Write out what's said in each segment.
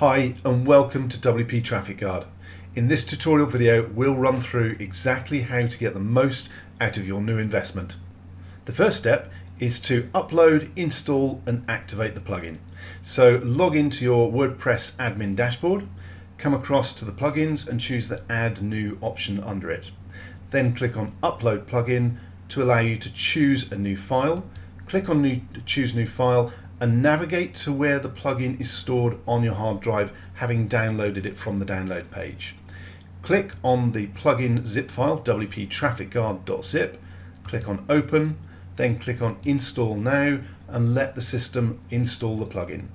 Hi and welcome to WP Traffic Guard. In this tutorial video we'll run through exactly how to get the most out of your new investment. The first step is to upload, install and activate the plugin. So log into your WordPress admin dashboard, come across to the plugins and choose the Add New option under it. Then click on Upload Plugin to allow you to choose a new file. Click on Choose New File and navigate to where the plugin is stored on your hard drive, having downloaded it from the download page. Click on the plugin zip file, wp-trafficguard.zip, click on Open, then click on Install Now and let the system install the plugin.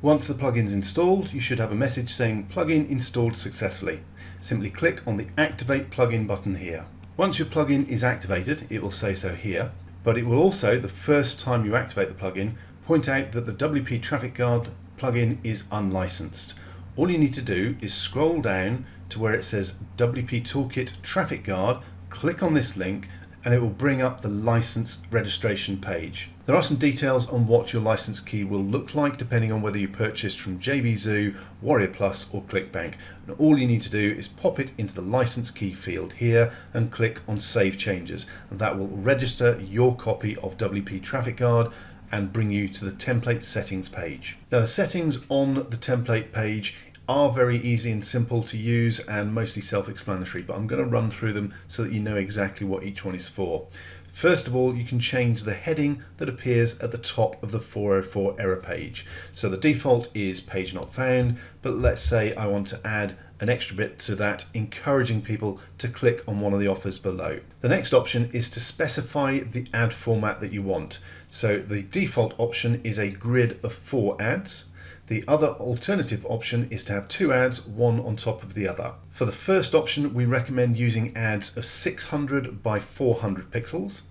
Once the plugin's installed, you should have a message saying Plugin installed successfully. Simply click on the Activate Plugin button here. Once your plugin is activated, it will say so here, but it will also, the first time you activate the plugin, point out that the WP Traffic Guard plugin is unlicensed. All you need to do is scroll down to where it says WP Toolkit Traffic Guard, click on this link and it will bring up the license registration page. There are some details on what your license key will look like depending on whether you purchased from JVZoo, Warrior Plus or ClickBank. And all you need to do is pop it into the license key field here and click on Save Changes, and that will register your copy of WP Traffic Guard and bring you to the template settings page. Now the settings on the template page are very easy and simple to use and mostly self-explanatory, but I'm going to run through them so that you know exactly what each one is for. First of all, you can change the heading that appears at the top of the 404 error page. So the default is page not found, but let's say I want to add an extra bit to that, encouraging people to click on one of the offers below. The next option is to specify the ad format that you want. So the default option is a grid of 4 ads. The other alternative option is to have 2 ads, one on top of the other. For the first option, we recommend using ads of 600 by 400 pixels.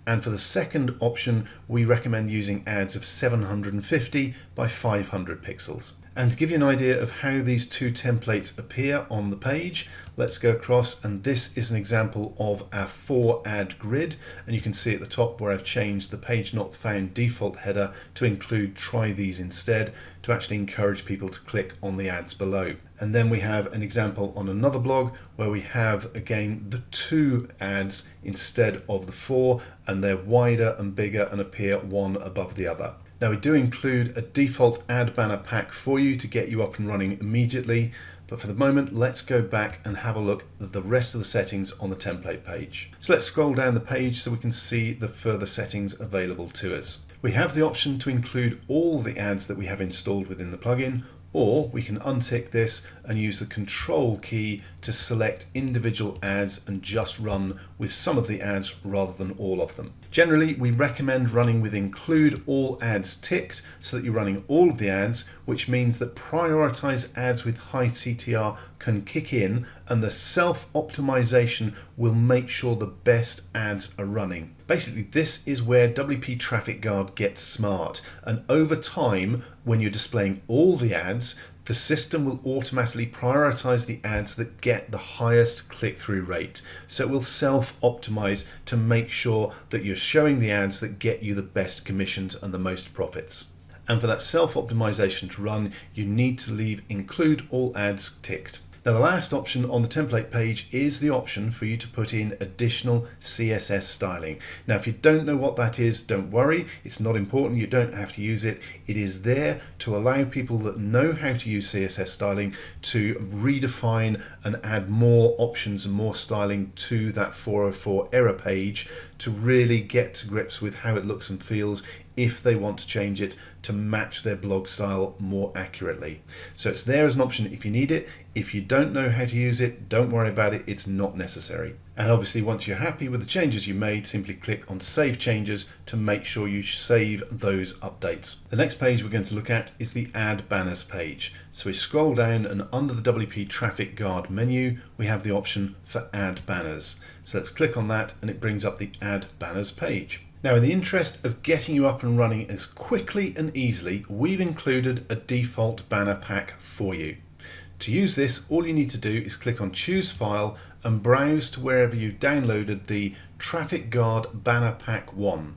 And for the second option, we recommend using ads of 750 by 500 pixels. And to give you an idea of how these two templates appear on the page, let's go across, and this is an example of our 4 ad grid, and you can see at the top where I've changed the page not found default header to include try these instead, to actually encourage people to click on the ads below. And then we have an example on another blog where we have again the 2 ads instead of the 4, and they're wider and bigger and appear one above the other. Now we do include a default ad banner pack for you to get you up and running immediately, but for the moment let's go back and have a look at the rest of the settings on the template page. So let's scroll down the page so we can see the further settings available to us. We have the option to include all the ads that we have installed within the plugin, or we can untick this and use the Control key to select individual ads and just run with some of the ads rather than all of them. Generally, we recommend running with Include All Ads ticked so that you're running all of the ads, which means that prioritize ads with high CTR can kick in and the self-optimization will make sure the best ads are running. Basically, this is where WP Traffic Guard gets smart, and over time, when you're displaying all the ads, the system will automatically prioritize the ads that get the highest click-through rate. So it will self-optimize to make sure that you're showing the ads that get you the best commissions and the most profits. And for that self-optimization to run, you need to leave Include All Ads ticked. Now the last option on the template page is the option for you to put in additional CSS styling. Now if you don't know what that is, don't worry, it's not important, you don't have to use it. It is there to allow people that know how to use CSS styling to redefine and add more options and more styling to that 404 error page to really get to grips with how it looks and feels if they want to change it to match their blog style more accurately. So it's there as an option if you need it. If you don't know how to use it, don't worry about it, it's not necessary. And obviously once you're happy with the changes you made, simply click on Save Changes to make sure you save those updates. The next page we're going to look at is the Add Banners page. So we scroll down and under the WP Traffic Guard menu, we have the option for Add Banners. So let's click on that and it brings up the Add Banners page. Now in the interest of getting you up and running as quickly and easily, we've included a default banner pack for you. To use this, all you need to do is click on Choose File and browse to wherever you downloaded the Traffic Guard Banner Pack 1.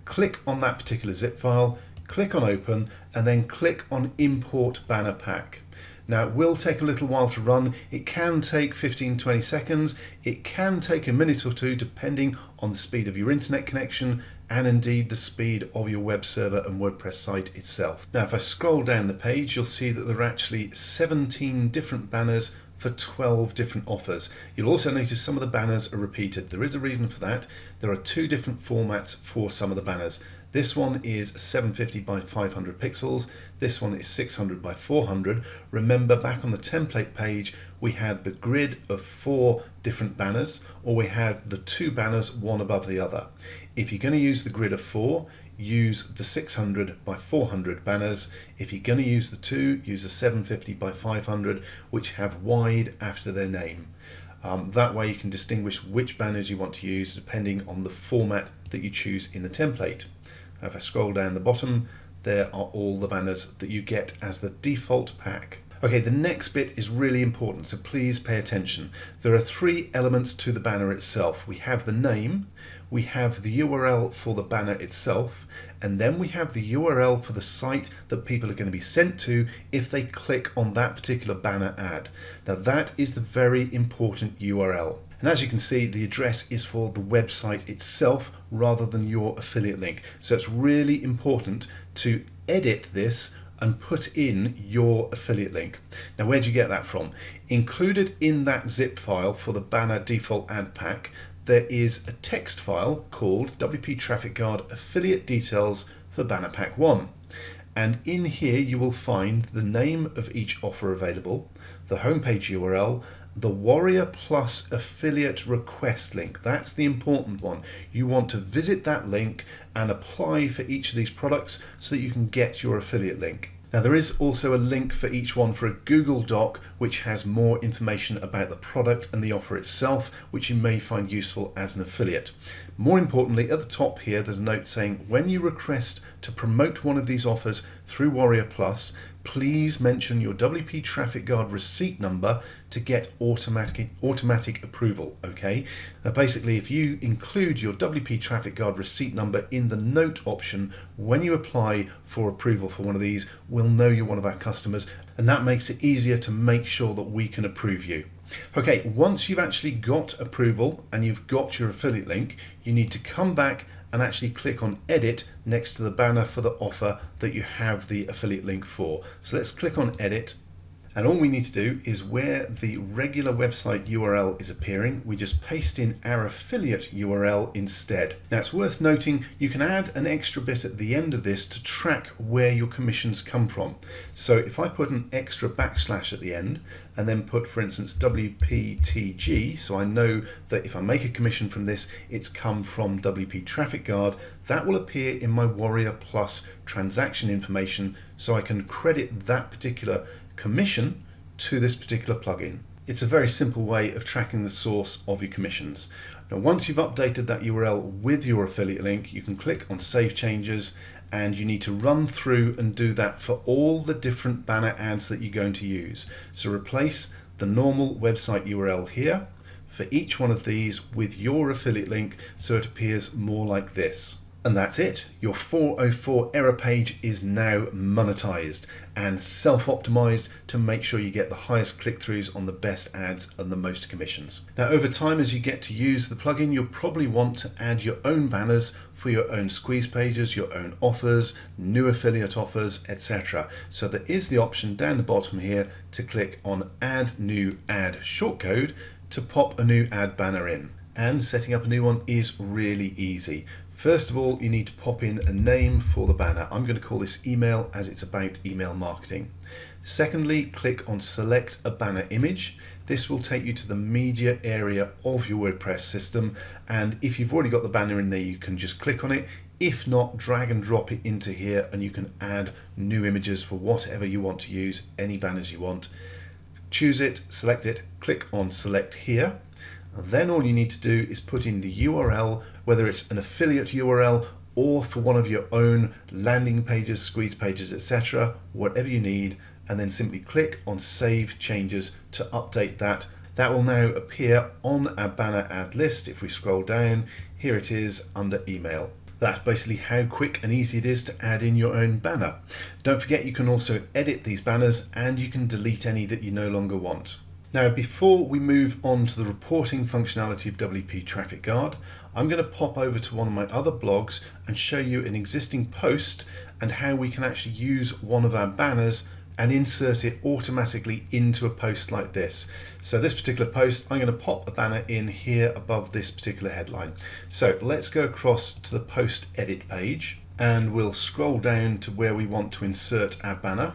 Click on that particular zip file, click on open, and then click on import banner pack. Now it will take a little while to run. It can take 15-20 seconds. It can take a minute or two depending on the speed of your internet connection and indeed the speed of your web server and WordPress site itself. Now if I scroll down the page, you'll see that there are actually 17 different banners for 12 different offers. You'll also notice some of the banners are repeated. There is a reason for that. There are two different formats for some of the banners. This one is 750 by 500 pixels. This one is 600 by 400. Remember, back on the template page, we had the grid of 4 different banners, or we had the 2 banners, one above the other. If you're going to use the grid of 4, use the 600 by 400 banners. If you're going to use the 2, use the 750 by 500, which have wide after their name. That way you can distinguish which banners you want to use depending on the format that you choose in the template. If I scroll down the bottom, there are all the banners that you get as the default pack. Okay, the next bit is really important, so please pay attention. There are 3 elements to the banner itself. We have the name, we have the URL for the banner itself, and then we have the URL for the site that people are going to be sent to if they click on that particular banner ad. Now that is the very important URL. And as you can see, the address is for the website itself rather than your affiliate link. So it's really important to edit this and put in your affiliate link. Now, where do you get that from? Included in that zip file for the banner default ad pack, there is a text file called WP Traffic Guard Affiliate Details for Banner Pack 1. And in here you will find the name of each offer available, the homepage URL, the Warrior Plus affiliate request link. That's the important one. You want to visit that link and apply for each of these products so that you can get your affiliate link. Now there is also a link for each one for a Google Doc which has more information about the product and the offer itself, which you may find useful as an affiliate. More importantly, at the top here there's a note saying when you request to promote one of these offers through Warrior Plus, please mention your WP Traffic Guard receipt number to get automatic approval, okay? Now basically, if you include your WP Traffic Guard receipt number in the note option when you apply for approval for one of these, we'll know you're one of our customers, and that makes it easier to make sure that we can approve you. Okay, once you've actually got approval and you've got your affiliate link, you need to come back and actually click on edit next to the banner for the offer that you have the affiliate link for. So let's click on edit, and all we need to do is where the regular website URL is appearing, we just paste in our affiliate URL instead. Now it's worth noting you can add an extra bit at the end of this to track where your commissions come from. So if I put an extra backslash at the end and then put, for instance, WPTG, so I know that if I make a commission from this, it's come from WP Traffic Guard, that will appear in my Warrior Plus transaction information, so I can credit that particular commission to this particular plugin. It's a very simple way of tracking the source of your commissions. Now, once you've updated that URL with your affiliate link, you can click on Save Changes, and you need to run through and do that for all the different banner ads that you're going to use. So replace the normal website URL here for each one of these with your affiliate link so it appears more like this. And that's it. Your 404 error page is now monetized and self-optimized to make sure you get the highest click-throughs on the best ads and the most commissions. Now, over time, as you get to use the plugin, you'll probably want to add your own banners for your own squeeze pages, your own offers, new affiliate offers, etc. So there is the option down the bottom here to click on Add New Ad Shortcode to pop a new ad banner in. And setting up a new one is really easy. First of all, you need to pop in a name for the banner. I'm going to call this email as it's about email marketing. Secondly, click on select a banner image. This will take you to the media area of your WordPress system, and if you've already got the banner in there, you can just click on it. If not, drag and drop it into here and you can add new images for whatever you want to use, any banners you want. Choose it, select it, click on select here. And then all you need to do is put in the URL, whether it's an affiliate URL or for one of your own landing pages, squeeze pages, etc., whatever you need, and then simply click on Save Changes to update that. That will now appear on our banner ad list. If we scroll down, here it is under email. That's basically how quick and easy it is to add in your own banner. Don't forget you can also edit these banners and you can delete any that you no longer want. Now, before we move on to the reporting functionality of WP Traffic Guard, I'm going to pop over to one of my other blogs and show you an existing post and how we can actually use one of our banners and insert it automatically into a post like this. So this particular post, I'm going to pop a banner in here above this particular headline. So let's go across to the post edit page and we'll scroll down to where we want to insert our banner.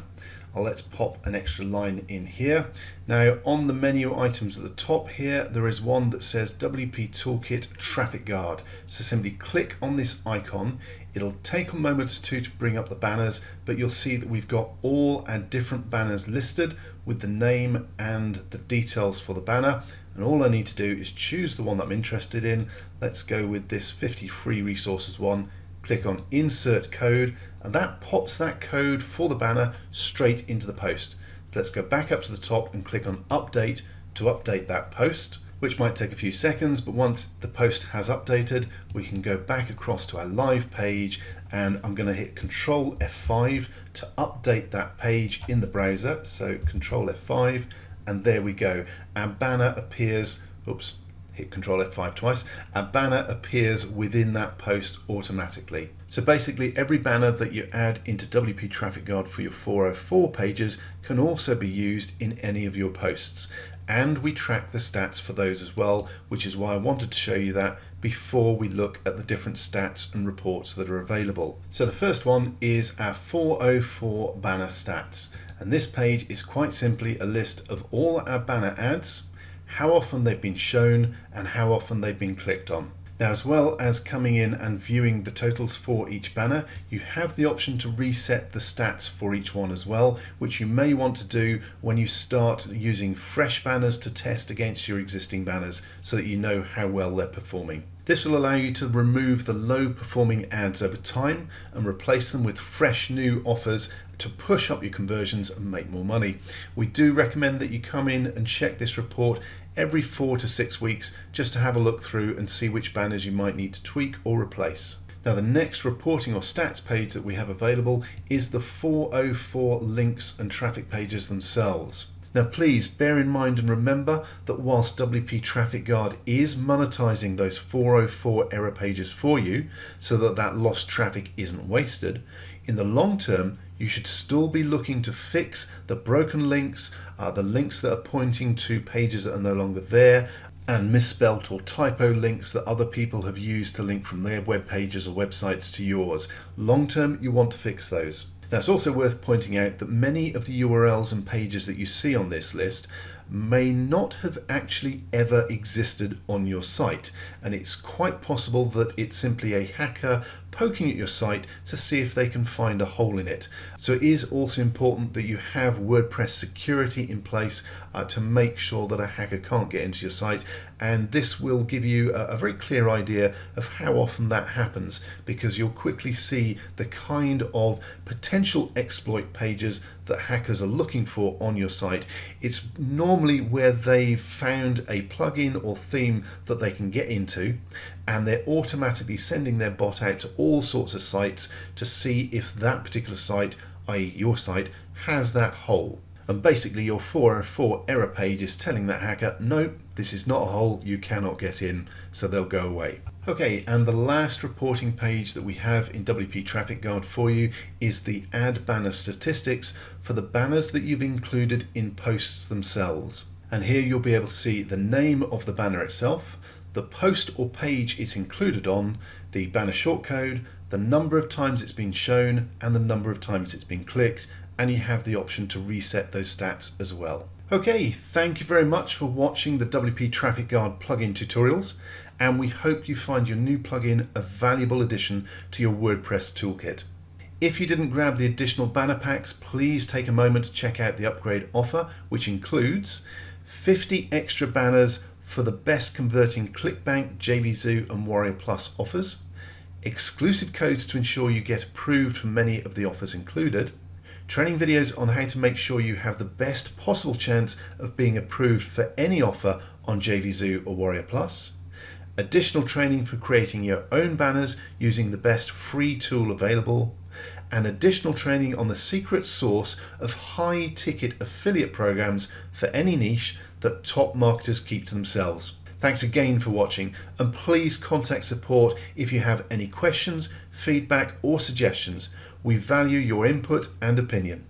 Let's pop an extra line in here. Now on the menu items at the top here, there is one that says WP Toolkit Traffic Guard. So simply click on this icon. It'll take a moment or two to bring up the banners, but you'll see that we've got all our different banners listed with the name and the details for the banner. And all I need to do is choose the one that I'm interested in. Let's go with this 50 free resources one. Click on Insert Code, and that pops that code for the banner straight into the post. So let's go back up to the top and click on Update to update that post, which might take a few seconds, but once the post has updated, we can go back across to our live page, and I'm going to hit Control F5 to update that page in the browser. So Control F5, and there we go. Our banner appears, oops, hit Control F5 twice, a banner appears within that post automatically. So basically every banner that you add into WP Traffic Guard for your 404 pages can also be used in any of your posts. And we track the stats for those as well, which is why I wanted to show you that before we look at the different stats and reports that are available. So the first one is our 404 banner stats. And this page is quite simply a list of all our banner ads, how often they've been shown and how often they've been clicked on. Now, as well as coming in and viewing the totals for each banner, you have the option to reset the stats for each one as well, which you may want to do when you start using fresh banners to test against your existing banners so that you know how well they're performing. This will allow you to remove the low performing ads over time and replace them with fresh new offers to push up your conversions and make more money. We do recommend that you come in and check this report every 4 to 6 weeks just to have a look through and see which banners you might need to tweak or replace. Now, the next reporting or stats page that we have available is the 404 links and traffic pages themselves. Now please bear in mind and remember that whilst WP Traffic Guard is monetizing those 404 error pages for you so that that lost traffic isn't wasted, in the long term you should still be looking to fix the broken links, the links that are pointing to pages that are no longer there, and misspelt or typo links that other people have used to link from their web pages or websites to yours. Long term, you want to fix those. Now, it's also worth pointing out that many of the URLs and pages that you see on this list may not have actually ever existed on your site, and it's quite possible that it's simply a hacker poking at your site to see if they can find a hole in it. So it is also important that you have WordPress security in place to make sure that a hacker can't get into your site, and this will give you a very clear idea of how often that happens, because you'll quickly see the kind of potential exploit pages that hackers are looking for on your site. It's normally where they've found a plugin or theme that they can get into, and they're automatically sending their bot out to all sorts of sites to see if that particular site, i.e. your site, has that hole. And basically your 404 error page is telling that hacker, no, this is not a hole, you cannot get in, so they'll go away. Okay, and the last reporting page that we have in WP Traffic Guard for you is the ad banner statistics for the banners that you've included in posts themselves. And here you'll be able to see the name of the banner itself, the post or page it's included on, the banner shortcode, the number of times it's been shown, and the number of times it's been clicked, and you have the option to reset those stats as well. Okay, thank you very much for watching the WP Traffic Guard plugin tutorials, and we hope you find your new plugin a valuable addition to your WordPress toolkit. If you didn't grab the additional banner packs, please take a moment to check out the upgrade offer, which includes 50 extra banners for the best converting ClickBank, JVZoo and Warrior Plus offers, exclusive codes to ensure you get approved for many of the offers included, training videos on how to make sure you have the best possible chance of being approved for any offer on JVZoo or Warrior Plus, additional training for creating your own banners using the best free tool available, and additional training on the secret source of high ticket affiliate programs for any niche that top marketers keep to themselves. Thanks again for watching, and please contact support if you have any questions, feedback or suggestions. We value your input and opinion.